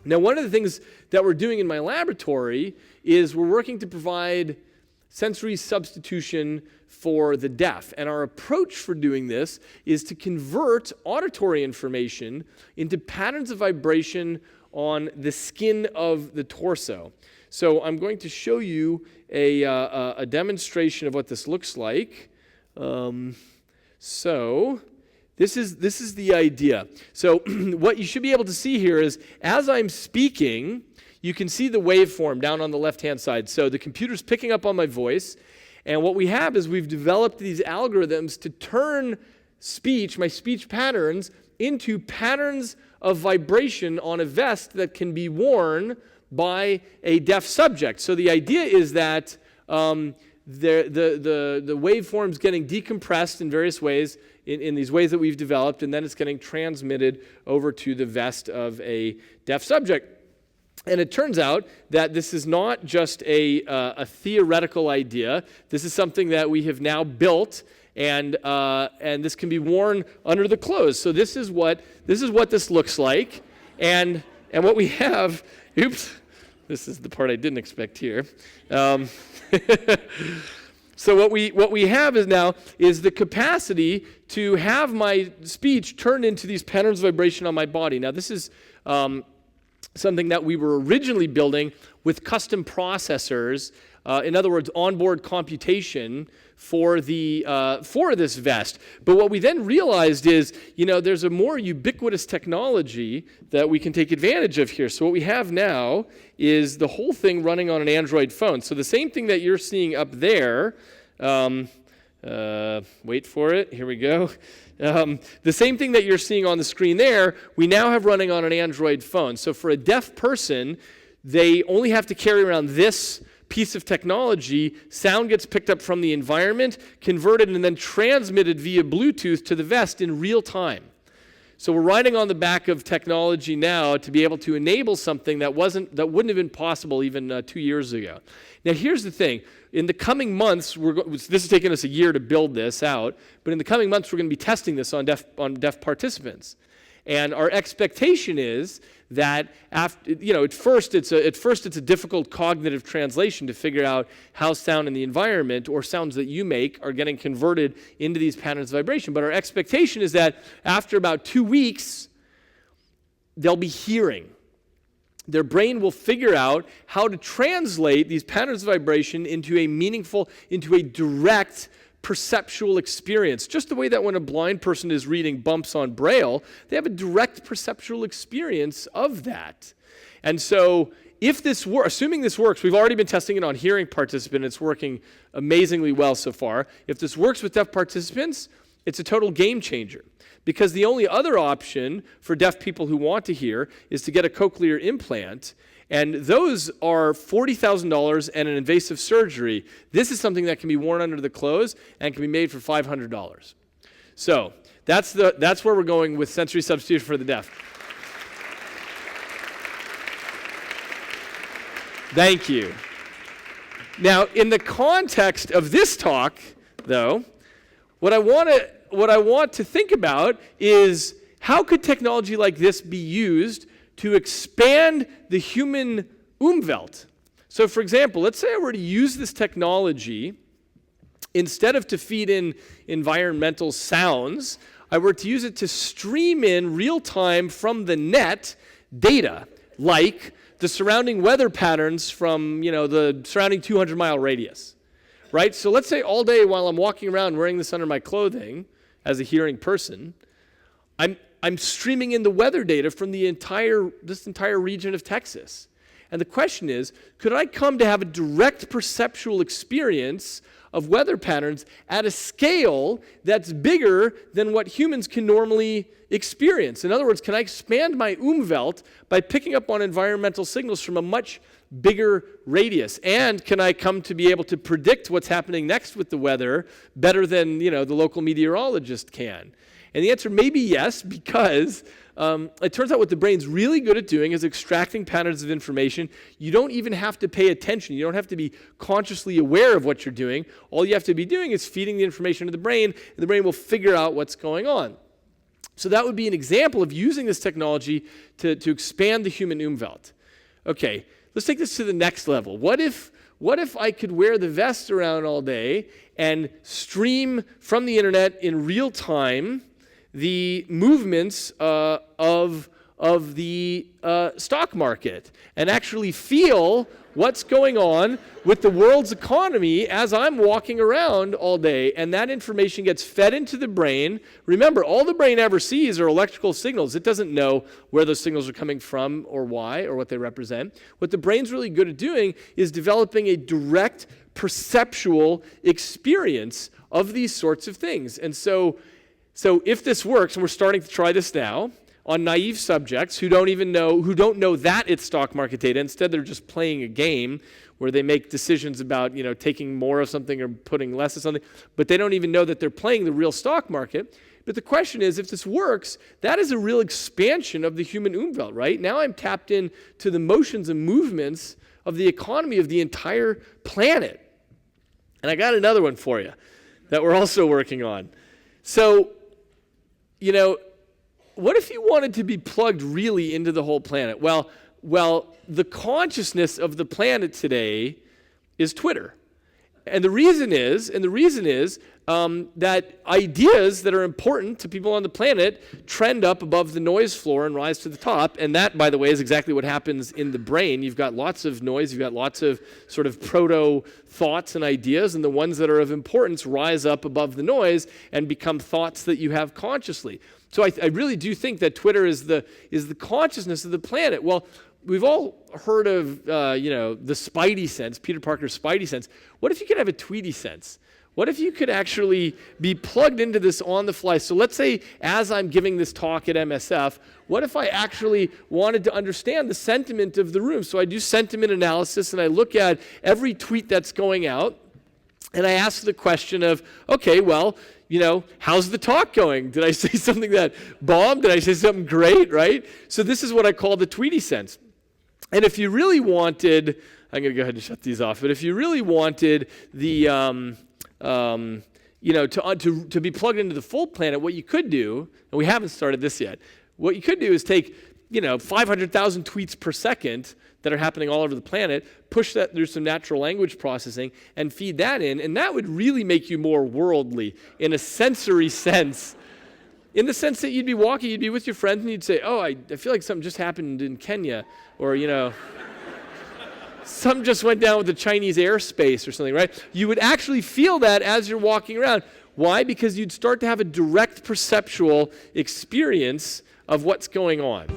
Now, one of the things that we're doing in my laboratory is we're working to provide sensory substitution for the deaf. And our approach for doing this is to convert auditory information into patterns of vibration on the skin of the torso. So I'm going to show you a demonstration of what this looks like. So this is the idea. So what you should be able to see here is, as I'm speaking, you can see the waveform down on the left-hand side. So the computer's picking up on my voice, and what we have is we've developed these algorithms to turn my speech patterns, into patterns of vibration on a vest that can be worn by a deaf subject. So the idea is that the waveform's getting decompressed in various ways, in these ways that we've developed, and then it's getting transmitted over to the vest of a deaf subject. And it turns out that this is not just a theoretical idea. This is something that we have now built, and this can be worn under the clothes. So this is what this looks like, and what we have. Oops, this is the part I didn't expect here. So what we have is the capacity to have my speech turned into these patterns of vibration on my body. Now this is something that we were originally building with custom processors, in other words, onboard computation for this vest. But what we then realized is, there's a more ubiquitous technology that we can take advantage of here. So what we have now is the whole thing running on an Android phone. So the same thing that you're seeing up there, wait for it, here we go. The same thing that you're seeing on the screen there, we now have running on an Android phone. So for a deaf person, they only have to carry around this piece of technology. Sound gets picked up from the environment, converted, and then transmitted via Bluetooth to the vest in real time. So we're riding on the back of technology now to be able to enable something that wouldn't have been possible even 2 years ago. Now here's the thing. In the coming months, this has taken us a year to build this out, but in the coming months we're going to be testing this on deaf participants. And our expectation is that at first it's a difficult cognitive translation to figure out how sound in the environment or sounds that you make are getting converted into these patterns of vibration. But our expectation is that after about 2 weeks, they'll be hearing. Their brain will figure out how to translate these patterns of vibration into a direct perceptual experience. Just the way that when a blind person is reading bumps on Braille, they have a direct perceptual experience of that. And so assuming this works, we've already been testing it on hearing participants, it's working amazingly well so far. If this works with deaf participants, it's a total game changer. Because the only other option for deaf people who want to hear is to get a cochlear implant, and those are $40,000 and an invasive surgery. This is something that can be worn under the clothes and can be made for $500. So that's where we're going with sensory substitution for the deaf. Thank you. Now, in the context of this talk, though, what I want to think about is, how could technology like this be used to expand the human Umwelt? So for example, let's say I were to use this technology, instead of to feed in environmental sounds, I were to use it to stream in real time from the net data, like the surrounding weather patterns from the surrounding 200-mile radius. Right? So let's say all day while I'm walking around wearing this under my clothing as a hearing person, I'm streaming in the weather data from this entire region of Texas. And the question is, could I come to have a direct perceptual experience of weather patterns at a scale that's bigger than what humans can normally experience? In other words, can I expand my Umwelt by picking up on environmental signals from a much bigger radius? And can I come to be able to predict what's happening next with the weather better than the local meteorologist can? And the answer may be yes, because it turns out what the brain's really good at doing is extracting patterns of information. You don't even have to pay attention. You don't have to be consciously aware of what you're doing. All you have to be doing is feeding the information to the brain, and the brain will figure out what's going on. So that would be an example of using this technology to expand the human Umwelt. Okay, let's take this to the next level. What if I could wear the vest around all day and stream from the internet in real time the movements of the stock market and actually feel what's going on with the world's economy as I'm walking around all day, and that information gets fed into the brain. Remember, all the brain ever sees are electrical signals. It doesn't know where those signals are coming from or why or what they represent. What the brain's really good at doing is developing a direct perceptual experience of these sorts of things. And so if this works, and we're starting to try this now, on naive subjects who don't know that it's stock market data. Instead, they're just playing a game where they make decisions about, taking more of something or putting less of something, but they don't even know that they're playing the real stock market. But the question is, if this works, that is a real expansion of the human Umwelt, right? Now I'm tapped in to the motions and movements of the economy of the entire planet. And I got another one for you that we're also working on. So, what if you wanted to be plugged really into the whole planet? Well, the consciousness of the planet today is Twitter. And the reason is that ideas that are important to people on the planet trend up above the noise floor and rise to the top. And that, by the way, is exactly what happens in the brain. You've got lots of noise. You've got lots of sort of proto-thoughts and ideas. And the ones that are of importance rise up above the noise and become thoughts that you have consciously. So I really do think that Twitter is the consciousness of the planet. Well, we've all heard of, the Spidey sense, Peter Parker's Spidey sense. What if you could have a Tweety sense? What if you could actually be plugged into this on the fly? So let's say as I'm giving this talk at MSF, what if I actually wanted to understand the sentiment of the room? So I do sentiment analysis and I look at every tweet that's going out and I ask the question of, okay, well, how's the talk going? Did I say something that bombed? Did I say something great, right? So this is what I call the Tweety sense. And if you really wanted, I'm going to go ahead and shut these off, but if you really wanted the, to be plugged into the full planet, what you could do, and we haven't started this yet, what you could do is take, 500,000 tweets per second that are happening all over the planet, push that through some natural language processing, and feed that in, and that would really make you more worldly in a sensory sense. In the sense that you'd be walking, you'd be with your friends, and you'd say, oh, I feel like something just happened in Kenya, or, something just went down with the Chinese airspace or something, right? You would actually feel that as you're walking around. Why? Because you'd start to have a direct perceptual experience of what's going on.